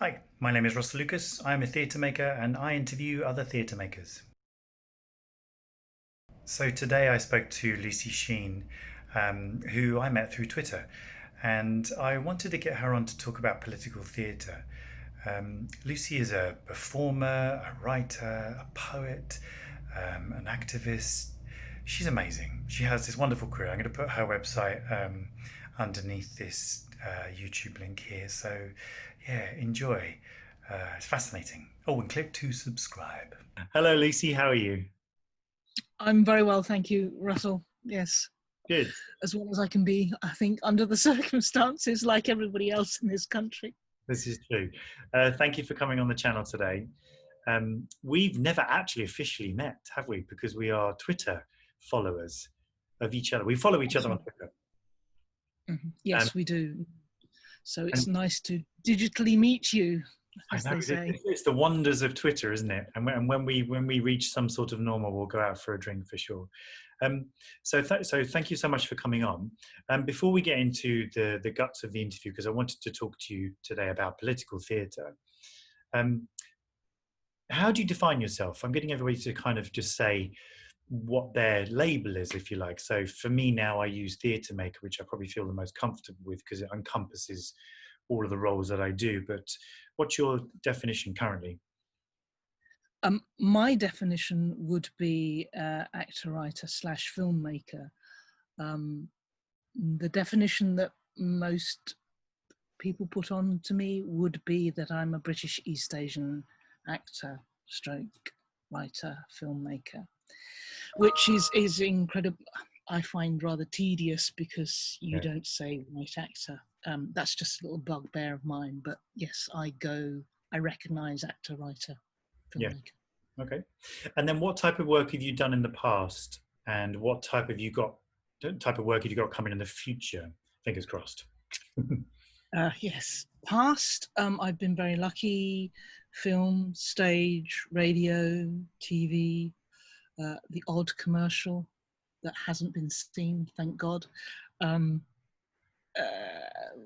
Hi, my name is Russell Lucas. I'm a theatre maker and I interview other theatre makers. So today I spoke to Lucy Sheen, who I met through Twitter, and I wanted to get her on to talk about political theatre. Lucy is a performer, a writer, a poet, an activist. She's amazing. She has this wonderful career. I'm going to put her website underneath this YouTube link here. So, yeah, enjoy. It's fascinating. Oh, and click to subscribe. Hello, Lucy. How are you? I'm very well, thank you, Russell. Yes, Good. as well as I can be, I think, under the circumstances, like everybody else in this country. This is true. Thank you for coming on the channel today. We've never actually officially met, have we? Because we are Twitter followers of each other. We follow each other on Twitter. Yes, we do. So it's and nice to digitally meet you, I as know they say. it's the wonders of Twitter, isn't it? And when we reach some sort of normal, we'll go out for a drink for sure. So thank you so much for coming on. Before we get into the guts of the interview, because I wanted to talk to you today about political theatre. How do you define yourself? I'm getting everybody to kind of just say what their label is, if you like. So for me now, I use theatre maker, which I probably feel the most comfortable with because it encompasses all of the roles that I do. But what's your definition currently? My definition would be actor, writer / filmmaker. The definition that most people put on to me would be that I'm a British East Asian actor / writer, filmmaker, which is incredible. I find rather tedious because you don't say white actor. That's just a little bugbear of mine. But yes, I recognise actor, writer, filmmaker. Yeah. Okay. And then what type of work have you done in the past, and what type of work have you got coming in the future? Fingers crossed. Yes. Past, I've been very lucky. Film, stage, radio, TV, the odd commercial that hasn't been seen, thank God.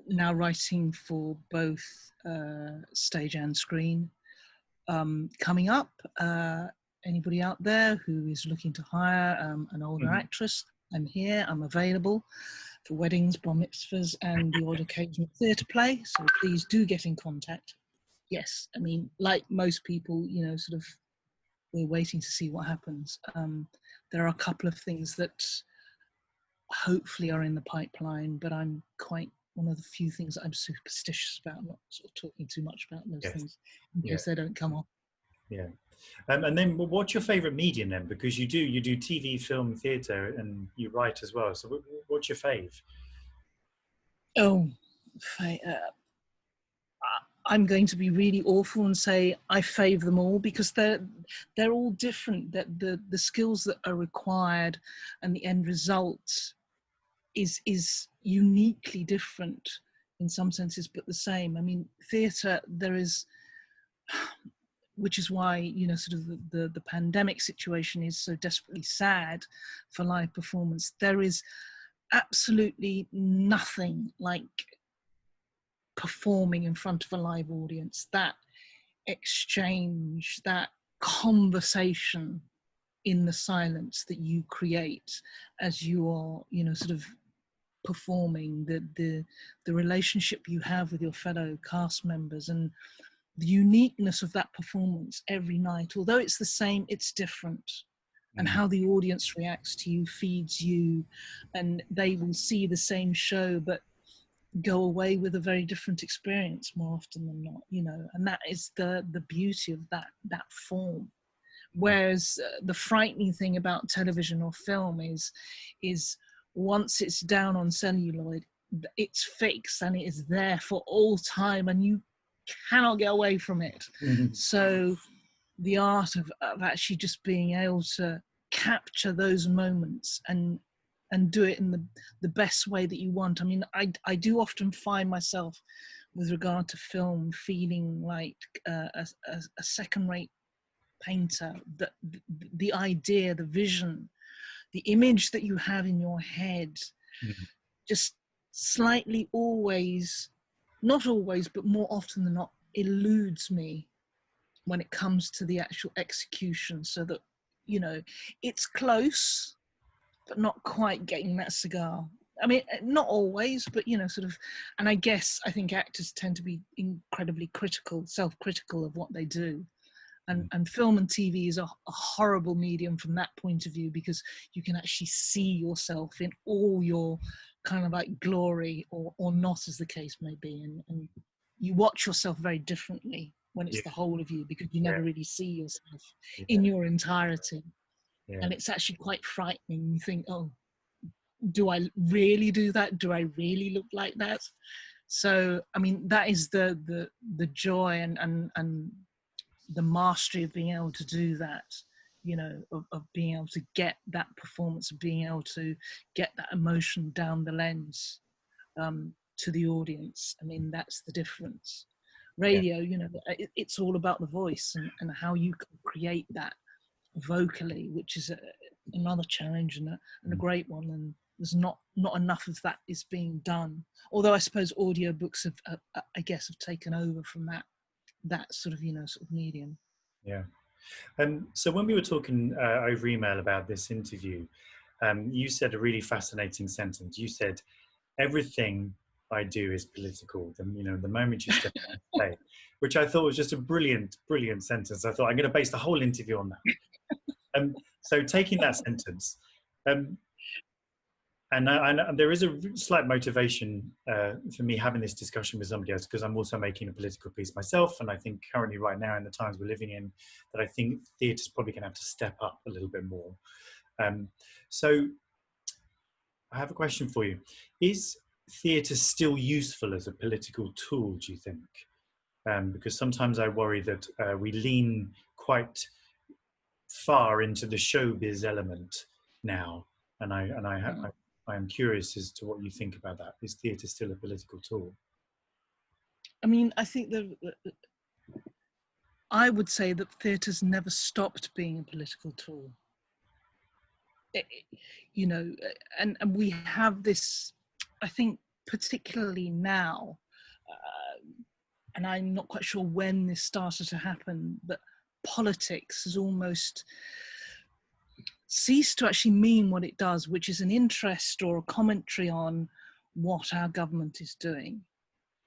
Now writing for both stage and screen. Coming up, anybody out there who is looking to hire an older actress, I'm here, I'm available for weddings, bar mitzvahs, and the odd occasional theatre play. So please do get in contact. Yes, I mean, like most people, sort of, we're waiting to see what happens. There are a couple of things that hopefully are in the pipeline, but I'm quite one of the few things that I'm superstitious about, not sort of talking too much about those things in case they don't come off. Yeah. And then what's your favorite medium then? Because you do TV, film, theatre, and you write as well. So what's your fave? Oh, I'm going to be really awful and say I fave them all because they're all different. That the skills that are required and the end result is uniquely different in some senses, but the same. I mean, theatre, there is, which is why, sort of the pandemic situation is so desperately sad for live performance. There is absolutely nothing like performing in front of a live audience, that exchange, that conversation in the silence that you create as you are, sort of performing, the relationship you have with your fellow cast members, and the uniqueness of that performance every night. Although it's the same, it's different. And how the audience reacts to you feeds you, and they will see the same show but go away with a very different experience more often than not, and that is the beauty of that form. Whereas the frightening thing about television or film is once it's down on celluloid, it's fixed and it is there for all time and you cannot get away from it. So the art of actually just being able to capture those moments and do it in the best way that you want. I mean, I do often find myself, with regard to film, feeling like a second-rate painter. The idea, the vision, the image that you have in your head, just slightly always, not always, but more often than not, eludes me when it comes to the actual execution, so that, you know, it's close, but not quite getting that cigar. I mean, not always, but, you know, sort of, and I think actors tend to be incredibly critical, self-critical of what they do. And film and TV is a horrible medium from that point of view, because you can actually see yourself in all your kind of like glory, or not, as the case may be. And you watch yourself very differently when it's Yeah, the whole of you, because you yeah, never really see yourself yeah, in your entirety. yeah, And it's actually quite frightening. You think, oh, do I really do that? Do I really look like that? So, I mean, that is the joy and the mastery of being able to do that, you know, of being able to get that performance, of being able to get that emotion down the lens, to the audience. I mean, that's the difference. yeah, Radio, you know, it's all about the voice, and how you can create that vocally, which is another challenge, and a mm, great one. And there's not enough of that is being done. Although I suppose audiobooks have, I guess, have taken over from that sort of, you know, sort of medium. yeah. So when we were talking over email about this interview, you said a really fascinating sentence. You said, "Everything I do is political." The moment you step on stage, which I thought was just a brilliant, brilliant sentence. I thought I'm going to base the whole interview on that. So taking that sentence, um, and there is a slight motivation for me having this discussion with somebody else, because I'm also making a political piece myself, and I think currently, right now, in the times we're living in, that I think theatre's probably going to have to step up a little bit more. Um, so I have a question for you: is theatre still useful as a political tool, do you think? Because sometimes I worry that we lean quite far into the showbiz element now, and I am curious as to what you think about that. Is theatre still a political tool? I mean, I think I would say that theatre's never stopped being a political tool. You know, and we have this, I think, particularly now, and I'm not quite sure when this started to happen, but politics has almost ceased to actually mean what it does, which is an interest or a commentary on what our government is doing.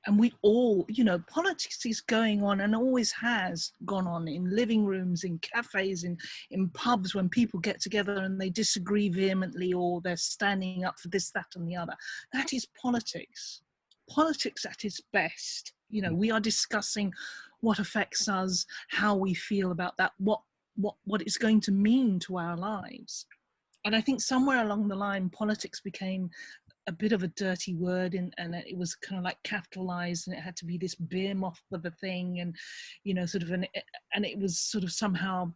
And we all, you know, politics is going on, and always has gone on, in living rooms, in cafes, in pubs, when people get together and they disagree vehemently, or they're standing up for this, that, and the other. That is politics. Politics at its best. You know, we are discussing what affects us, how we feel about that, what it's going to mean to our lives. And I think somewhere along the line, politics became a bit of a dirty word, and it was kind of like capitalized, and it had to be this beer moth of a thing, and, you know, sort of, and it was sort of somehow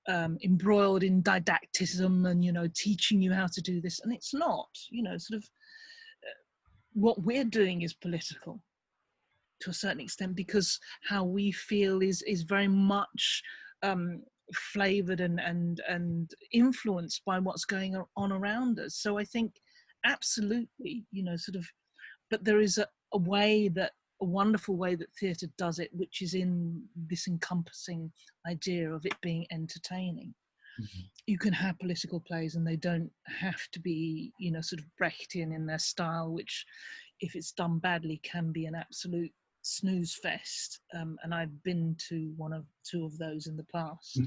embroiled in didacticism, and, you know, teaching you how to do this. And it's not, you know, sort of, what we're doing is political to a certain extent, because how we feel is very much flavored and influenced by what's going on around us. So I think, absolutely, you know, sort of, but there is a way that, a wonderful way that theatre does it, which is in this encompassing idea of it being entertaining. Mhm. You can have political plays, and they don't have to be, you know, sort of Brechtian in their style, which, if it's done badly, can be an absolute snooze fest. And I've been to two of those in the past.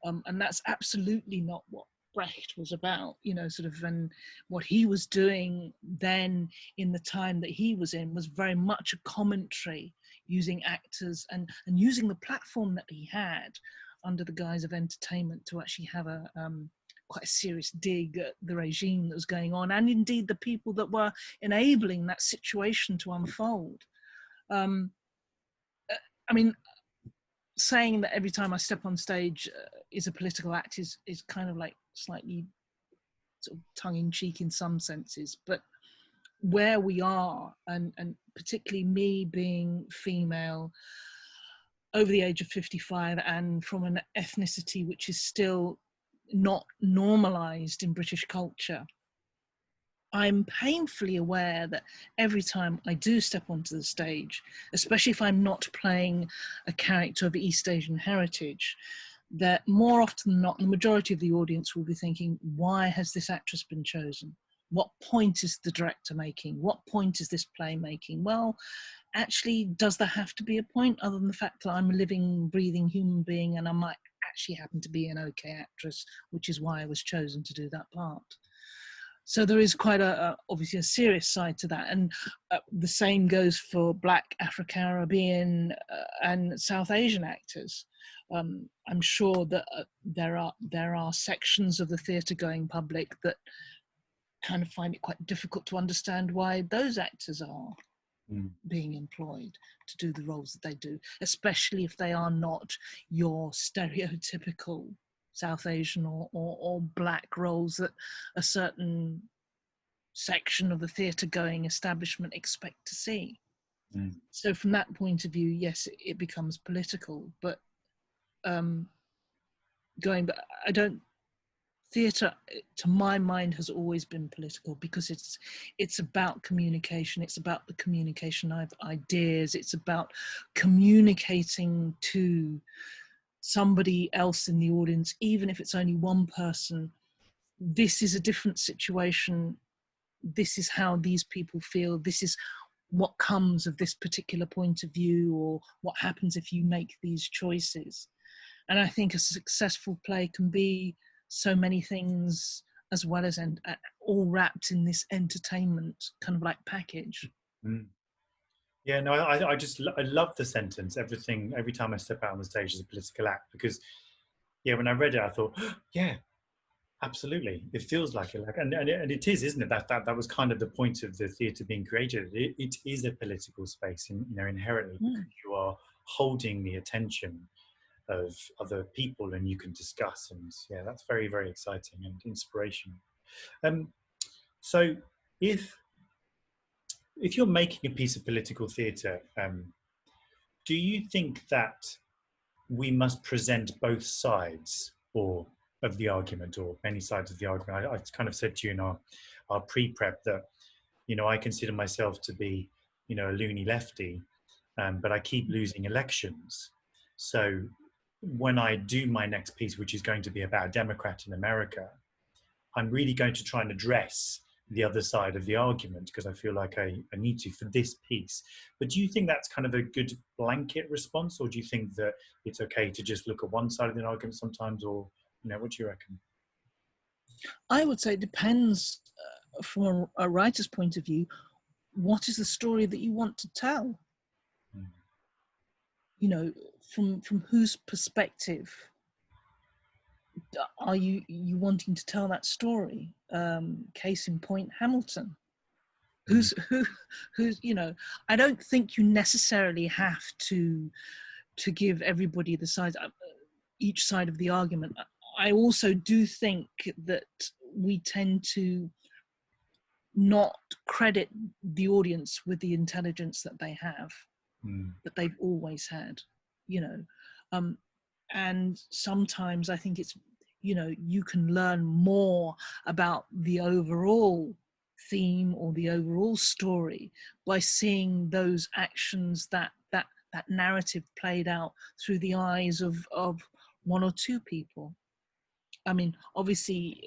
And that's absolutely not what Brecht was about, you know, sort of, and what he was doing then, in the time that he was in, was very much a commentary, using actors and using the platform that he had under the guise of entertainment, to actually have a quite a serious dig at the regime that was going on, and indeed the people that were enabling that situation to unfold. Um, I mean, saying that every time I step on stage is a political act is kind of like slightly sort of tongue in cheek in some senses, but where we are, and particularly me being female, over the age of 55, and from an ethnicity which is still not normalized in British culture, I'm painfully aware that every time I do step onto the stage, especially if I'm not playing a character of East Asian heritage, that more often than not, the majority of the audience will be thinking, why has this actress been chosen? What point is the director making? What point is this play making? Well, actually, does there have to be a point other than the fact that I'm a living, breathing human being and I might actually happen to be an okay actress, which is why I was chosen to do that part? So there is quite obviously a serious side to that, and the same goes for Black, Afro-Caribbean, and South Asian actors. I'm sure that there are sections of the theatre-going public that kind of find it quite difficult to understand why those actors are being employed to do the roles that they do, especially if they are not your stereotypical South Asian or Black roles that a certain section of the theatre going establishment expect to see. So from that point of view, yes, it becomes political, but going back, I don't, theatre to my mind has always been political because it's about communication, it's about the communication of ideas, it's about communicating to somebody else in the audience, even if it's only one person, this is a different situation, this is how these people feel, this is what comes of this particular point of view, or what happens if you make these choices. And I think a successful play can be so many things as well as all wrapped in this entertainment kind of like package. Yeah, no, I love the sentence. Everything, every time I step out on the stage is a political act, because yeah, when I read it, I thought, yeah, absolutely, it feels like it, like, and it is, isn't it? That was kind of the point of the theatre being created. It is a political space, inherently, because you are holding the attention of other people, and you can discuss, and yeah, that's very, very exciting and inspirational. So if you're making a piece of political theatre, do you think that we must present both sides or of the argument, or many sides of the argument? I kind of said to you in our pre-prep that, I consider myself to be, a loony lefty, but I keep losing elections. So when I do my next piece, which is going to be about a Democrat in America, I'm really going to try and address the other side of the argument, because I feel like I need to for this piece. But do you think that's kind of a good blanket response, or do you think that it's okay to just look at one side of the argument sometimes, or, what do you reckon? I would say it depends from a writer's point of view, what is the story that you want to tell? From whose perspective are you wanting to tell that story? Case in point, Hamilton. Who's I don't think you necessarily have to give everybody the side, each side of the argument. I also do think that we tend to not credit the audience with the intelligence that they have, that they've always had, and sometimes I think it's, you can learn more about the overall theme or the overall story by seeing those actions, that narrative played out through the eyes of one or two people. I mean, obviously,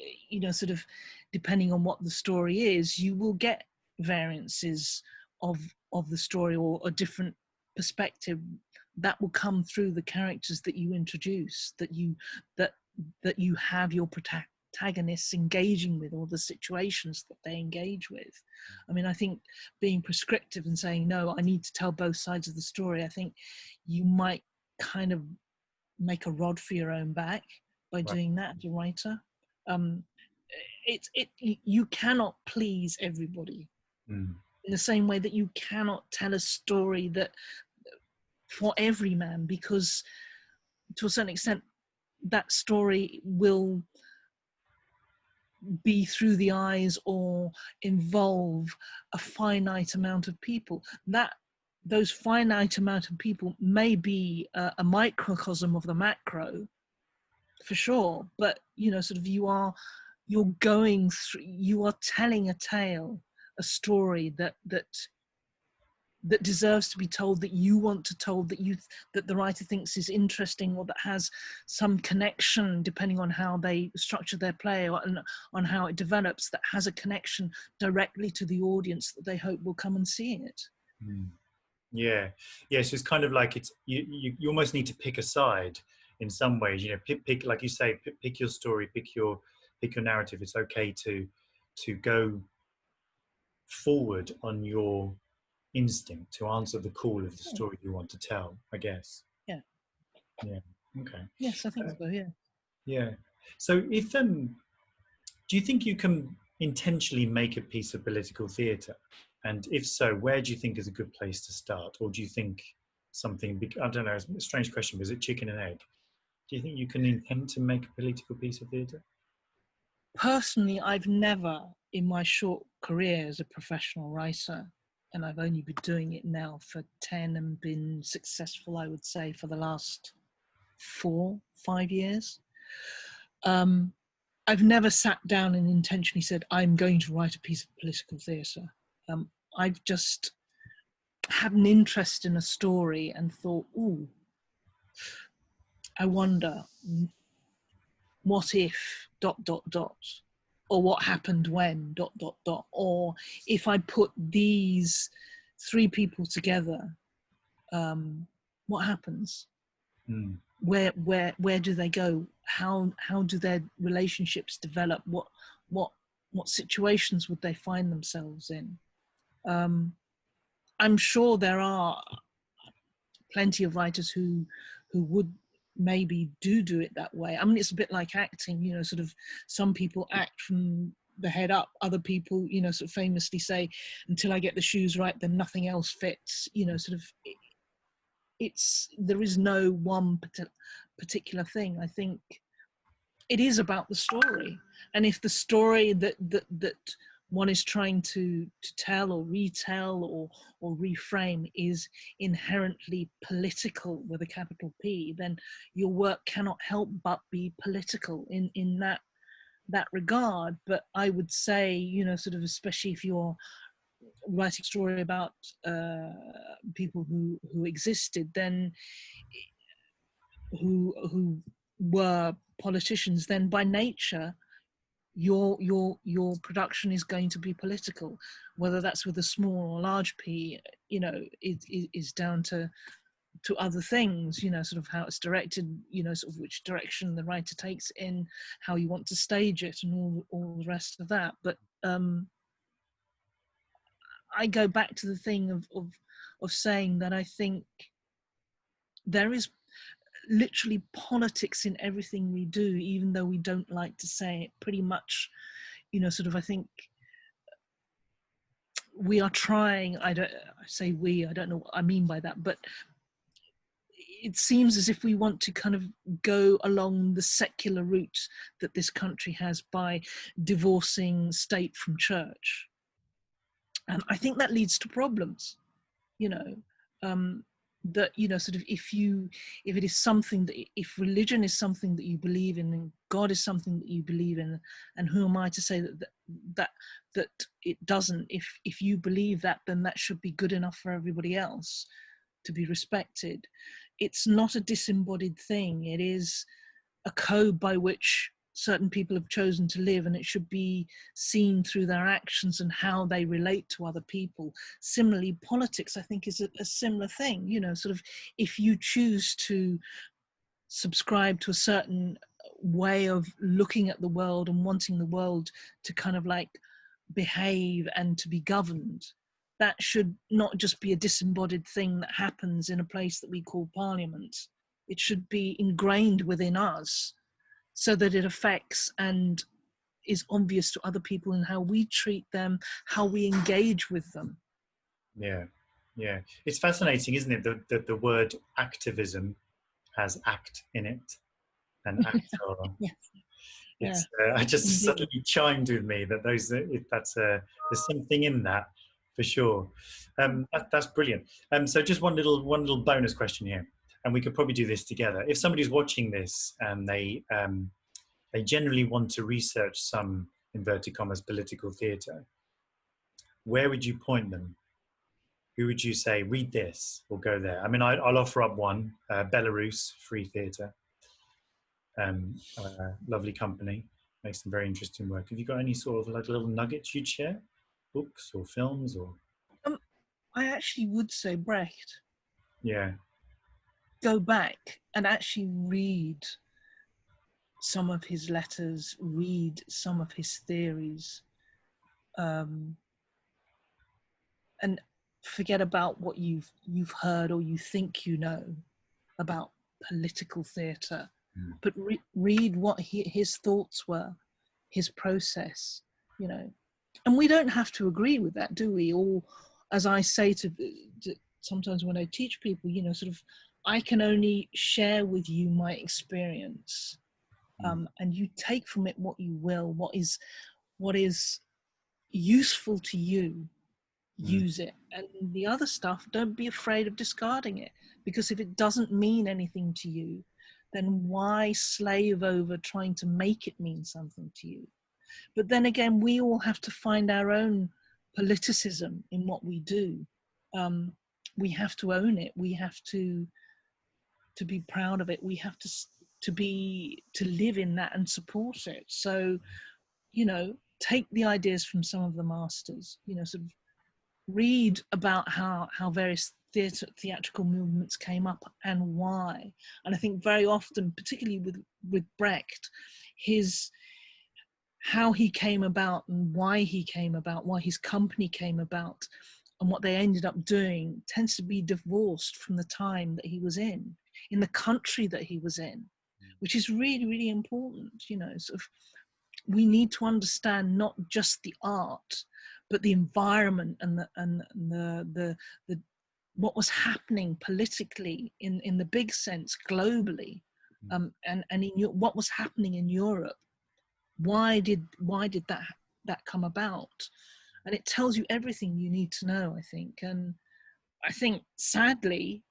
sort of depending on what the story is, you will get variances of the story, or a different perspective that will come through the characters that you introduce, that you have your protagonists engaging with, or the situations that they engage with. I mean, I think being prescriptive and saying, no, I need to tell both sides of the story, I think you might kind of make a rod for your own back by doing that as a writer. You cannot please everybody in the same way that you cannot tell a story that for every man, because to a certain extent that story will be through the eyes or involve a finite amount of people. Those finite amount of people may be a microcosm of the macro, for sure, but sort of you are you're going through, you are telling a tale, a story that deserves to be told, that you want to told, that the writer thinks is interesting, or that has some connection, depending on how they structure their play, or on how it develops, that has a connection directly to the audience that they hope will come and see it. Mm. Yeah, yeah. So it's kind of like it's you almost need to pick a side in some ways. You know, pick like you say, pick your story, pick your narrative. It's okay to go forward on your instinct to answer the call of the Yeah. story you want to tell, I guess. Yeah. Yeah. Okay. Yes, I think Uh, so. Yeah. yeah. So if do you think you can intentionally make a piece of political theatre? And if so, where do you think is a good place to start? Or do you think something I don't know, it's a strange question, but is it chicken and egg? Do you think you can intend to make a political piece of theatre? Personally, I've never, in my short career as a professional writer, and I've only been doing it now for 10 and been successful, I would say, for the last 4, 5 years. I've never sat down and intentionally said, I'm going to write a piece of political theatre. I've just had an interest in a story and thought, ooh, I wonder, what if ... or what happened when ... or if I put these 3 people together, what happens? Mm, Where do they go? How do their relationships develop? What situations would they find themselves in? I'm sure there are plenty of writers who would maybe do it that way. I mean, it's a bit like acting, you know, sort of some people act from the head up, other people, you know, sort of famously say, until I get the shoes right, then nothing else fits, you know, sort of, it's, there is no one particular thing. I think it is about the story, and if the story that one is trying to tell or retell or reframe is inherently political with a capital P, then your work cannot help but be political in that regard. But I would say, you know, sort of, especially if you're writing a story about people who existed then, who were politicians, then by nature your production is going to be political, whether that's with a small or large p, you know, is down to other things, you know, sort of how it's directed, you know, sort of which direction the writer takes in, how you want to stage it, and all the rest of that. But I go back to the thing of saying that I think there is literally politics in everything we do, even though we don't like to say it. Pretty much, you know, sort of, I think we are trying, I say we, I don't know what I mean by that, but it seems as if we want to kind of go along the secular route that this country has by divorcing state from church. And I think that leads to problems, you know, that, you know, sort of, if it is something that, if religion is something that you believe in, and God is something that you believe in, and who am I to say that it doesn't? If you believe that, then that should be good enough for everybody else to be respected. It's not a disembodied thing. It is a code by which certain people have chosen to live, and it should be seen through their actions and how they relate to other people. Similarly, politics, I think, is a similar thing. You know, sort of, if you choose to subscribe to a certain way of looking at the world and wanting the world to kind of like behave and to be governed, that should not just be a disembodied thing that happens in a place that we call parliament. It should be ingrained within us, so that it affects and is obvious to other people in how we treat them, how we engage with them. yeah, yeah. It's fascinating, isn't it? The word activism has act in it, and actor. Yeah, yeah, It's I just indeed. suddenly chimed with me that that's there's something in that for sure. That's brilliant. So just one little bonus question here, and we could probably do this together. If somebody's watching this and they they generally want to research some, inverted commas, political theatre, where would you point them? Who would you say, read this or go there? I mean, I'll offer up one, Belarus Free Theatre, lovely company, makes some very interesting work. Have you got any sort of like little nuggets you'd share? Books or films or? Um, I actually would say Brecht. Yeah. Go back and actually read some of his letters, read some of his theories, um, and forget about what you've heard or you think you know about political theatre, Mm. but read what his thoughts were, his process, you know. And we don't have to agree with that, do we? Or, as I say to sometimes when I teach people, you know, sort of, I can only share with you my experience, and you take from it what you will. What is useful to you, Mm. use it, and the other stuff, don't be afraid of discarding it, because if it doesn't mean anything to you, then why slave over trying to make it mean something to you? But then again, we all have to find our own politicism in what we do. We have to own it. We have to be proud of it. We have to live in that and support it. So, you know, take the ideas from some of the masters. You know, sort of read about how various theatrical movements came up and why. And I think very often, particularly with Brecht, his how he came about and why he came about, why his company came about, and what they ended up doing tends to be divorced from the time that he was in the country that he was in, which is really, really important. You know, sort of, we need to understand not just the art, but the environment and the what was happening politically in the big sense globally, and in what was happening in Europe. Why did that come about? And it tells you everything you need to know, I think. And I think, sadly,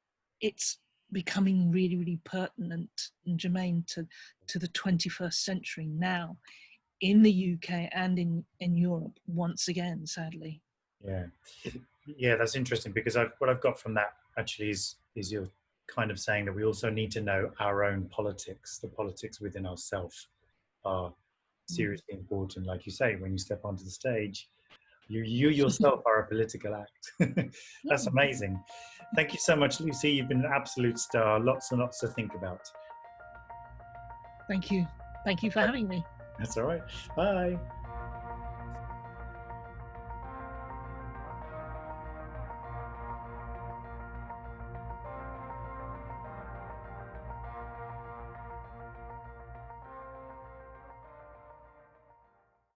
it's becoming really, really pertinent and germane to the 21st century now, in the UK and in Europe, once again, sadly. Yeah, yeah, that's interesting because what I've got from that actually is you're kind of saying that we also need to know our own politics. The politics within ourselves are Mm. seriously important. Like you say, when you step onto the stage, you yourself are a political act. Yeah. That's amazing. Thank you so much, Lucy. You've been an absolute star. Lots and lots to think about. Thank you. Thank you for having me. That's all right. Bye.